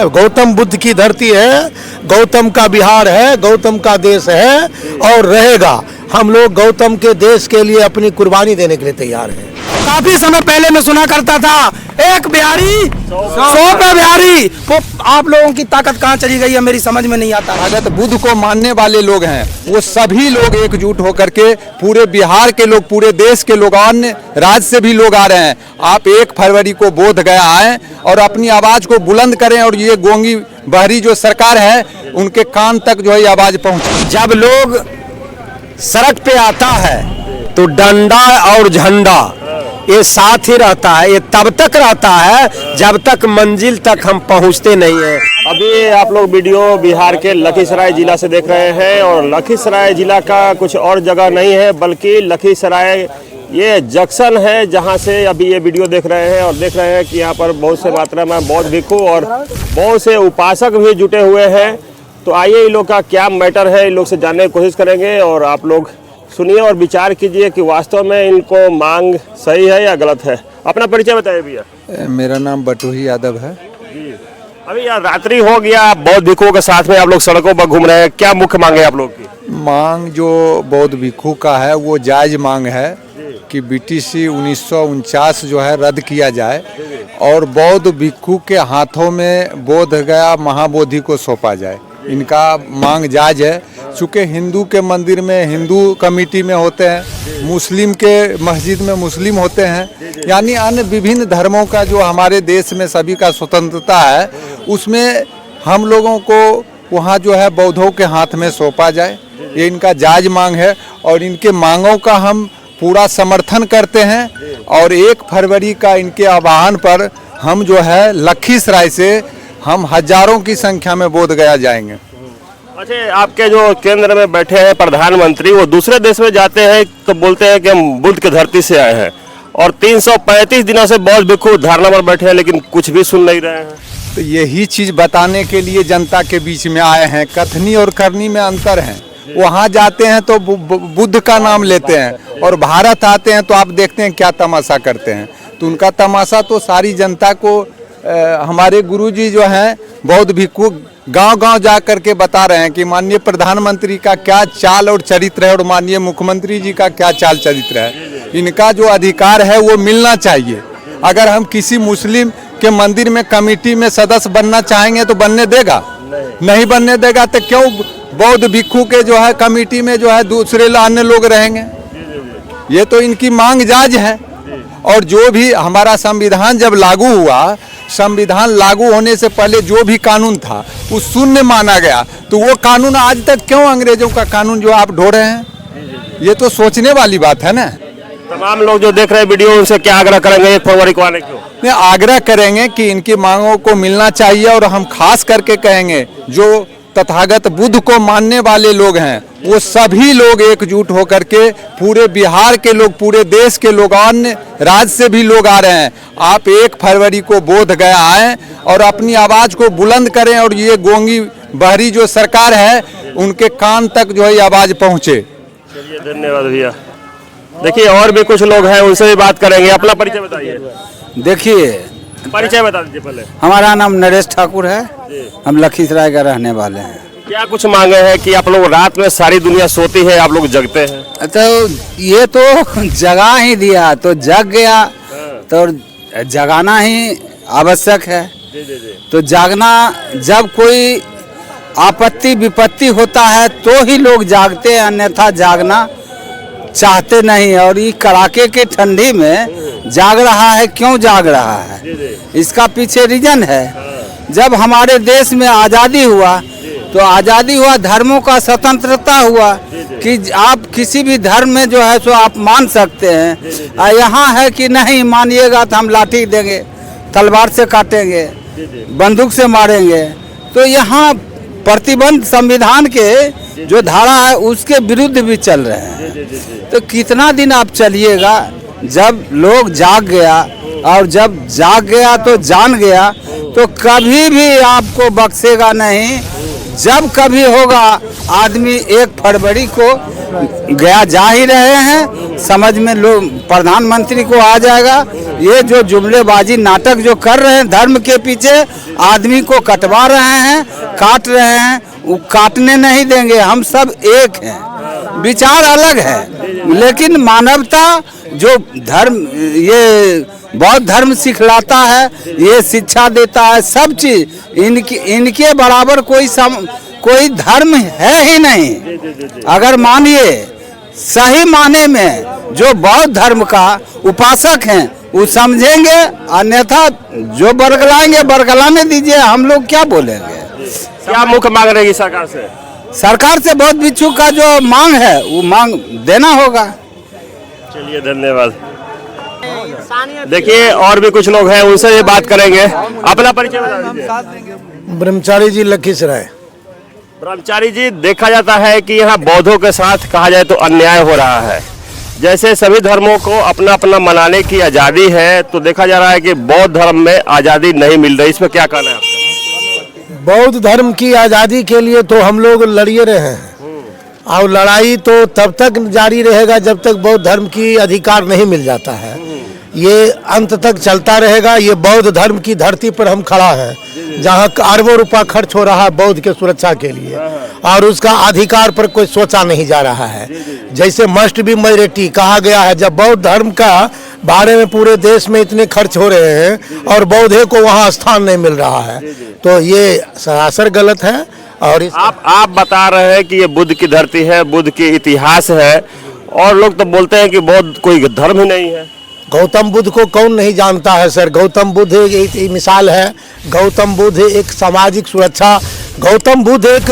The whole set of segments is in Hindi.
गौतम बुद्ध की धरती है, गौतम का बिहार है, गौतम का देश है और रहेगा। हम लोग गौतम के देश के लिए अपनी कुर्बानी देने के लिए तैयार हैं। काफी समय पहले मैं सुना करता था, एक बिहारी 100 पे बिहारी। वो आप लोगों की ताकत कहाँ चली गई है, मेरी समझ में नहीं आता। भगत बुद्ध को मानने वाले लोग हैं, वो सभी लोग एकजुट होकर के पूरे बिहार के लोग, पूरे देश के लोग, अन्य राज्य से भी लोग आ रहे हैं। आप 1 फरवरी को बोध गया आए और अपनी आवाज को बुलंद करें और ये गोंगी बहरी जो सरकार है उनके कान तक जो है आवाज पहुंचे। जब लोग सड़क पे आता है तो डंडा और झंडा ये साथ ही रहता है। ये तब तक रहता है जब तक मंजिल तक हम पहुंचते नहीं हैं। अभी आप लोग वीडियो बिहार के लखीसराय जिला से देख रहे हैं और लखीसराय जिला का कुछ और जगह नहीं है बल्कि लखीसराय ये जंक्शन है जहां से अभी ये वीडियो देख रहे हैं। और देख रहे हैं कि यहाँ पर बहुत से मात्रा में बौद्ध भिक्षु और बहुत से उपासक भी जुटे हुए हैं। तो आइए इन लोग का क्या मैटर है, इन लोग से जानने की कोशिश करेंगे और आप लोग सुनिए और विचार कीजिए कि वास्तव में इनको मांग सही है या गलत है। अपना परिचय बताइए भैया। मेरा नाम बटोही यादव है। जी, अभी यार रात्रि हो गया, बौद्ध भिक्षुओं के साथ में आप लोग सड़कों पर घूम रहे हैं, क्या मुख्य मांग है आप लोग की? मांग जो बौद्ध भिक्षु का है वो जायज मांग है कि बीटीसी 1949 जो है रद्द किया जाए और बौद्ध भिक्षु के हाथों में बोध गया महाबोधि को सौंपा जाए। इनका मांग जायज है। चूँकि हिंदू के मंदिर में हिंदू कमेटी में होते हैं, मुस्लिम के मस्जिद में मुस्लिम होते हैं, यानी अन्य विभिन्न धर्मों का जो हमारे देश में सभी का स्वतंत्रता है, उसमें हम लोगों को वहाँ जो है बौद्धों के हाथ में सौंपा जाए। ये इनका जायज मांग है और इनके मांगों का हम पूरा समर्थन करते हैं। और 1 फरवरी का इनके आह्वान पर हम जो है लखीसराय से हम हजारों की संख्या में बोध गया जाएंगे। अच्छा, आपके जो केंद्र में बैठे हैं प्रधानमंत्री, वो दूसरे देश में जाते हैं तो बोलते हैं कि हम बुद्ध की धरती से आए हैं और 335 दिनों से बौद्ध भिक्षु धरना पर बैठे हैं लेकिन कुछ भी सुन नहीं रहे हैं। तो यही चीज़ बताने के लिए जनता के बीच में आए हैं। कथनी और करनी में अंतर है। वहाँ जाते हैं तो बुद्ध का नाम लेते हैं और भारत आते हैं तो आप देखते हैं क्या तमाशा करते हैं। तो उनका तमाशा तो सारी जनता को हमारे गुरुजी जो हैं बौद्ध भिक्षु गांव-गांव जा कर के बता रहे हैं कि माननीय प्रधानमंत्री का क्या चाल और चरित्र है और माननीय मुख्यमंत्री जी का क्या चाल चरित्र है। इनका जो अधिकार है वो मिलना चाहिए। अगर हम किसी मुस्लिम के मंदिर में कमेटी में सदस्य बनना चाहेंगे तो बनने देगा? नहीं बनने देगा। तो क्यों बौद्ध भिक्षु के जो है कमेटी में जो है दूसरे अन्य लोग रहेंगे? ये तो इनकी मांग जायज है। और जो भी हमारा संविधान जब लागू हुआ, संविधान लागू होने से पहले जो भी कानून था वो शून्य माना गया। तो वो कानून आज तक क्यों अंग्रेजों का कानून जो आप ढो रहे हैं? ये तो सोचने वाली बात है ना। तमाम लोग जो देख रहे हैं वीडियो उनसे क्या आग्रह करेंगे 1 फरवरी को आने को? आग्रह करेंगे कि इनकी मांगों को मिलना चाहिए और हम खास करके कहेंगे जो तथागत बुद्ध को मानने वाले लोग हैं वो सभी लोग एकजुट होकर के पूरे बिहार के लोग, पूरे देश के लोग, अन्य राज्य से भी लोग आ रहे हैं। आप 1 फरवरी को बोध गया आए और अपनी आवाज को बुलंद करें और ये गोंगी बहरी जो सरकार है उनके कान तक जो है आवाज पहुंचे। चलिए, धन्यवाद भैया। देखिए और भी कुछ लोग हैं, उनसे भी बात करेंगे। अपना परिचय बताइए। देखिए, परिचय बता दीजिए पहले। हमारा नाम नरेश ठाकुर है, हम लखीसराय का रहने वाले हैं। क्या कुछ मांगे हैं कि आप लोग रात में सारी दुनिया सोती है, आप लोग जगते हैं? तो ये तो जगा ही दिया तो जग गया, तो जगाना ही आवश्यक है। तो जागना, जब कोई आपत्ति विपत्ति होता है तो ही लोग जागते हैं, अन्यथा जागना चाहते नहीं। और ये कड़ाके के ठंडी में जाग रहा है, क्यों जाग रहा है? इसका पीछे रीजन है। जब हमारे देश में आज़ादी हुआ तो आज़ादी हुआ, धर्मों का स्वतंत्रता हुआ कि आप किसी भी धर्म में जो है सो आप मान सकते हैं। यहाँ है कि नहीं मानिएगा तो हम लाठी देंगे, तलवार से काटेंगे, बंदूक से मारेंगे। तो यहाँ प्रतिबंध संविधान के जो धारा है उसके विरुद्ध भी चल रहे हैं। तो कितना दिन आप चलिएगा? जब लोग जाग गया और जब जाग गया तो जान गया तो कभी भी आपको बख्शेगा नहीं। जब कभी होगा, आदमी 1 फरवरी को गया जा ही रहे हैं, समझ में लोग प्रधानमंत्री को आ जाएगा ये जो जुमलेबाजी नाटक जो कर रहे हैं धर्म के पीछे, आदमी को कटवा रहे हैं, काट रहे हैं, वो काटने नहीं देंगे। हम सब एक हैं, विचार अलग है, लेकिन मानवता जो धर्म, ये बौद्ध धर्म सिखलाता है, ये शिक्षा देता है, सब चीज इनके बराबर कोई धर्म है ही नहीं। अगर मानिए सही माने में जो बौद्ध धर्म का उपासक हैं वो समझेंगे, अन्यथा जो बरगलाएंगे बरगलाने दीजिए, हम लोग क्या बोलेंगे। क्या मुख्य मांग रहेगी सरकार से? सरकार से बौद्ध भिक्षु का जो मांग है वो मांग देना होगा। चलिए धन्यवाद। देखिए और भी कुछ लोग हैं, उनसे ये बात करेंगे। अपना परिचय बता दीजिए। ब्रह्मचारी जी लखीसराय। ब्रह्मचारी जी, देखा जाता है कि यहाँ बौद्धों के साथ कहा जाए तो अन्याय हो रहा है। जैसे सभी धर्मों को अपना अपना मनाने की आज़ादी है, तो देखा जा रहा है कि बौद्ध धर्म में आज़ादी नहीं मिल रही। इसमें क्या कहना है आपका? बौद्ध धर्म की आज़ादी के लिए तो हम लोग लड़िए रहे हैं, और लड़ाई तो तब तक जारी रहेगा जब तक बौद्ध धर्म की अधिकार नहीं मिल जाता है। ये अंत तक चलता रहेगा। ये बौद्ध धर्म की धरती पर हम खड़ा है, जहाँ अरबों रुपया खर्च हो रहा है बौद्ध के सुरक्षा के लिए, और उसका अधिकार पर कोई सोचा नहीं जा रहा है। जैसे मस्ट बी मेजॉरिटी कहा गया है, जब बौद्ध धर्म का बारे में पूरे देश में इतने खर्च हो रहे हैं और बौद्धे को वहाँ स्थान नहीं मिल रहा है, तो ये सरासर गलत है। और आप बता रहे हैं कि ये बुद्ध की धरती है, बुद्ध की इतिहास है, और लोग तो बोलते हैं कि बौद्ध कोई धर्म ही नहीं है। गौतम बुद्ध को कौन नहीं जानता है सर। गौतम बुद्ध एक मिसाल है। गौतम बुद्ध एक सामाजिक सुरक्षा, गौतम बुद्ध एक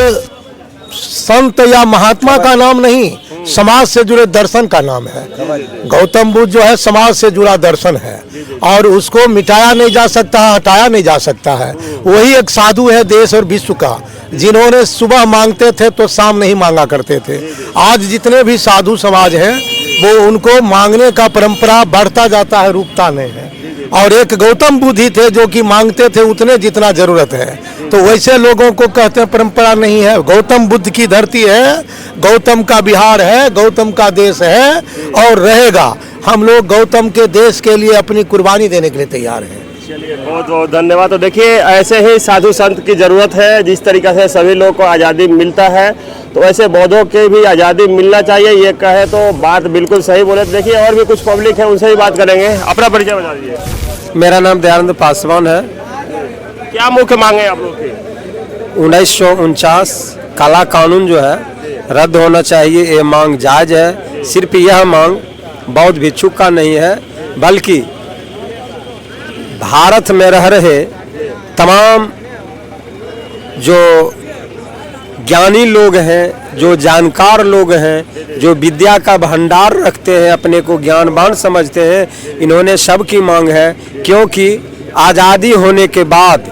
संत या महात्मा का नाम नहीं, समाज से जुड़े दर्शन का नाम है। गौतम बुद्ध जो है समाज से जुड़ा दर्शन है, और उसको मिटाया नहीं जा सकता, हटाया नहीं जा सकता है। वही एक साधु है देश और विश्व का, जिन्होंने सुबह मांगते थे तो शाम नहीं मांगा करते थे। आज जितने भी साधु समाज हैं वो उनको मांगने का परंपरा बढ़ता जाता है, रुकता नहीं है। और एक गौतम बुद्ध ही थे जो कि मांगते थे उतने जितना जरूरत है। तो वैसे लोगों को कहते हैं परंपरा नहीं है। गौतम बुद्ध की धरती है, गौतम का बिहार है, गौतम का देश है और रहेगा। हम लोग गौतम के देश के लिए अपनी कुर्बानी देने के लिए तैयार हैं। चलिए बहुत बहुत धन्यवाद। तो देखिए ऐसे ही साधु संत की जरूरत है। जिस तरीके से सभी लोगों को आज़ादी मिलता है, तो ऐसे बौद्धों के भी आज़ादी मिलना चाहिए। ये कहे तो बात बिल्कुल सही बोले। देखिए और भी कुछ पब्लिक है, उनसे ही बात करेंगे। अपना परिचय बता दीजिए। मेरा नाम दयानंद पासवान है। क्या मुख्य मांगे आप लोग की? 1949 काला कानून जो है रद्द होना चाहिए, ये मांग जायज है। सिर्फ यह मांग बौद्ध भिक्षुक का नहीं है, बल्कि भारत में रह रहे तमाम जो ज्ञानी लोग हैं, जो जानकार लोग हैं, जो विद्या का भंडार रखते हैं, अपने को ज्ञानवान समझते हैं, इन्होंने सब की मांग है। क्योंकि आज़ादी होने के बाद,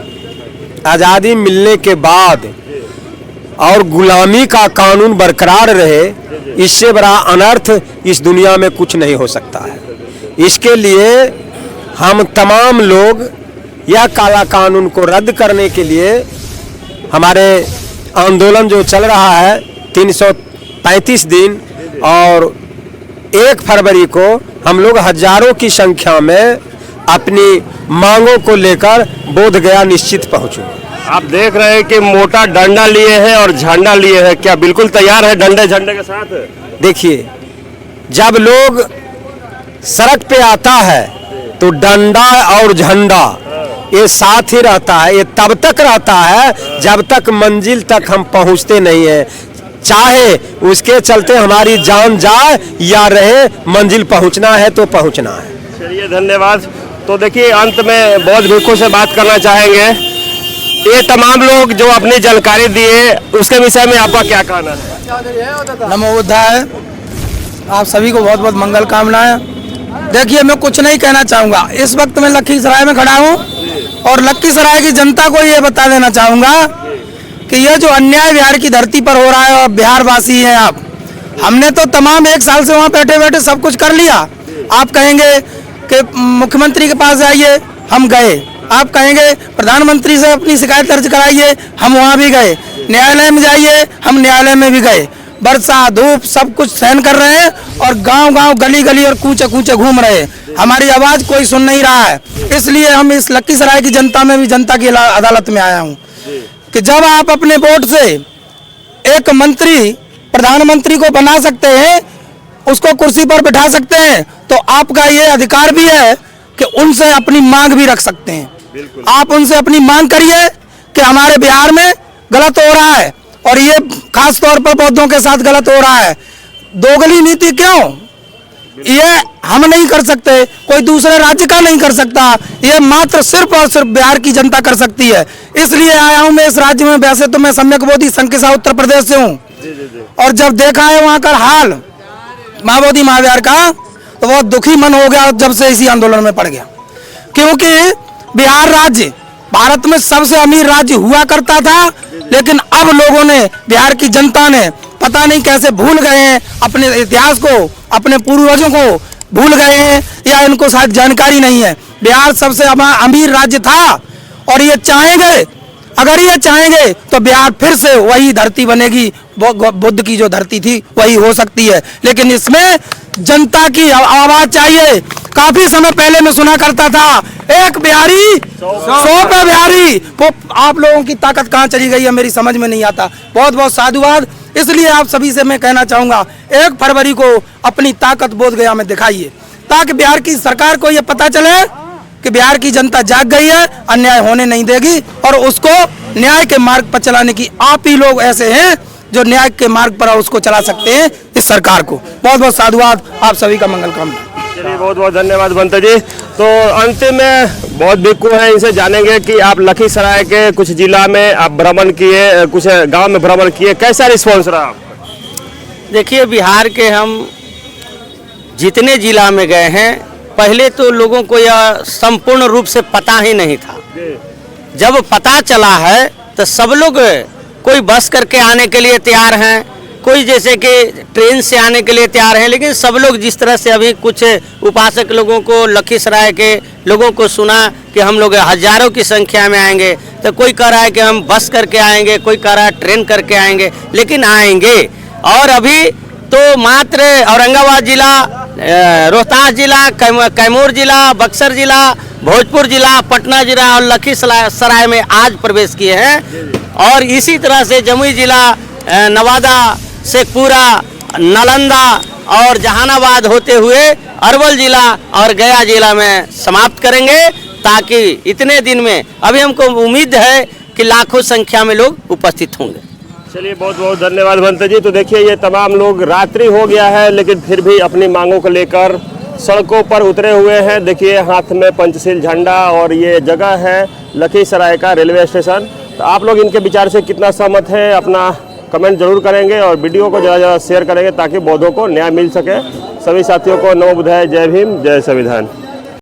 आज़ादी मिलने के बाद और गुलामी का कानून बरकरार रहे, इससे बड़ा अनर्थ इस दुनिया में कुछ नहीं हो सकता है। इसके लिए हम तमाम लोग यह काला कानून को रद्द करने के लिए हमारे आंदोलन जो चल रहा है 335 दिन, और 1 फरवरी को हम लोग हजारों की संख्या में अपनी मांगों को लेकर बोध गया निश्चित पहुंचेंगे। आप देख रहे हैं कि मोटा डंडा लिए हैं और झंडा लिए हैं। क्या बिल्कुल तैयार है डंडे झंडे के साथ? देखिए, जब लोग सड़क पे आता है तो डंडा और झंडा ये साथ ही रहता है। ये तब तक रहता है जब तक मंजिल तक हम पहुंचते नहीं है, चाहे उसके चलते हमारी जान जाए या रहे, मंजिल पहुंचना है तो पहुंचना है। चलिए धन्यवाद। तो देखिए अंत में बौद्ध भिक्षु से बात करना चाहेंगे। ये तमाम लोग जो अपनी जानकारी दिए, उसके विषय में आपका क्या कहना है? नमो बुद्धाय। आप सभी को बहुत बहुत मंगल कामनाएं। देखिए मैं कुछ नहीं कहना चाहूँगा। इस वक्त मैं लखीसराय में खड़ा हूँ और लखीसराय की जनता को ये बता देना चाहूँगा कि यह जो अन्याय बिहार की धरती पर हो रहा है, और बिहार वासी हैं आप, हमने तो तमाम 1 साल से वहाँ बैठे बैठे सब कुछ कर लिया। आप कहेंगे कि मुख्यमंत्री के पास जाइए, हम गए। आप कहेंगे प्रधानमंत्री से अपनी शिकायत दर्ज कराइए, हम वहाँ भी गए। न्यायालय में जाइए, हम न्यायालय में भी गए। वर्षा धूप सब कुछ सहन कर रहे हैं और गांव-गांव गली-गली और कूचे-कूचे घूम रहे हैं। हमारी आवाज कोई सुन नहीं रहा है, इसलिए हम इस लखीसराय की जनता में भी जनता की अदालत में आया हूँ कि जब आप अपने वोट से एक मंत्री प्रधानमंत्री को बना सकते हैं, उसको कुर्सी पर बिठा सकते हैं, तो आपका ये अधिकार भी है कि उनसे अपनी मांग भी रख सकते हैं। आप उनसे अपनी मांग करिए कि हमारे बिहार में गलत हो रहा है और ये खास तौर पर बौद्धों के साथ गलत हो रहा है। दोगली नीति क्यों? ये हम नहीं कर सकते, कोई दूसरे राज्य का नहीं कर सकता, ये मात्र सिर्फ और सिर्फ बिहार की जनता कर सकती है। इसलिए आया हूँ मैं इस राज्य में। वैसे तो मैं सम्यक बोधि संघ के साथ उत्तर प्रदेश से हूँ और जब देखा है वहाँ का हाल माँ बोधि महाविहार का, तो बहुत दुखी मन हो गया जब से इसी आंदोलन में पड़ गया। क्योंकि बिहार राज्य भारत में सबसे अमीर राज्य हुआ करता था, लेकिन अब लोगों ने, बिहार की जनता ने पता नहीं कैसे भूल गए हैं अपने इतिहास को, अपने पूर्वजों को भूल गए हैं या इनको शायद जानकारी नहीं है। बिहार सबसे अमीर राज्य था और ये चाहेंगे, अगर ये चाहेंगे तो बिहार फिर से वही धरती बनेगी, बुद्ध की जो धरती थी वही हो सकती है। लेकिन इसमें जनता की आवाज चाहिए। काफी समय पहले मैं सुना करता था, एक बिहारी 100 पे बिहारी। वो आप लोगों की ताकत कहाँ चली गई है मेरी समझ में नहीं आता। बहुत बहुत साधुवाद। इसलिए आप सभी से मैं कहना चाहूंगा, 1 फरवरी को अपनी ताकत बोधगया में दिखाइए, ताकि बिहार की सरकार को ये पता चले कि बिहार की जनता जाग गई है, अन्याय होने नहीं देगी और उसको न्याय के मार्ग पर चलाने की आप ही लोग ऐसे हैं जो न्याय के मार्ग पर उसको चला सकते हैं इस सरकार को। बहुत बहुत साधुवाद। आप सभी का मंगल कामना। चलिए, बहुत बहुत धन्यवाद बंता जी। तो अंतिम में बहुत भिक्खु हैं, इनसे जानेंगे कि आप लखीसराय के कुछ जिला में आप भ्रमण किए, कुछ गांव में भ्रमण किए, कैसा रिस्पॉन्स रहा आपका? देखिए, बिहार के हम जितने जिला में गए हैं, पहले तो लोगों को यह संपूर्ण रूप से पता ही नहीं था। जब पता चला है तो सब लोग, कोई बस करके आने के लिए तैयार हैं, कोई जैसे कि ट्रेन से आने के लिए तैयार हैं, लेकिन सब लोग जिस तरह से अभी कुछ उपासक लोगों को, लखीसराय के लोगों को सुना कि हम लोग हजारों की संख्या में आएंगे, तो कोई कह रहा है कि हम बस करके आएंगे, कोई कह रहा है ट्रेन करके आएंगे, लेकिन आएंगे। और अभी तो मात्र औरंगाबाद जिला, रोहतास जिला, कैमूर जिला, बक्सर जिला, भोजपुर जिला, पटना जिला और लखीसराय में आज प्रवेश किए हैं। और इसी तरह से जमुई जिला, नवादा, शेखपुरा, नालंदा और जहानाबाद होते हुए अरवल जिला और गया जिला में समाप्त करेंगे, ताकि इतने दिन में अभी हमको उम्मीद है कि लाखों संख्या में लोग उपस्थित होंगे। चलिए, बहुत बहुत धन्यवाद बंता जी। तो देखिए, ये तमाम लोग, रात्रि हो गया है लेकिन फिर भी अपनी मांगों को लेकर सड़कों पर उतरे हुए हैं। देखिए, हाथ में पंचशील झंडा और ये जगह है लखीसराय का रेलवे स्टेशन। तो आप लोग इनके विचार से कितना सहमत है, अपना कमेंट जरूर करेंगे और वीडियो को ज़्यादा ज़्यादा शेयर करेंगे ताकि बौद्धों को न्याय मिल सके। सभी साथियों को नमो बुद्धाय, जय भीम, जय संविधान।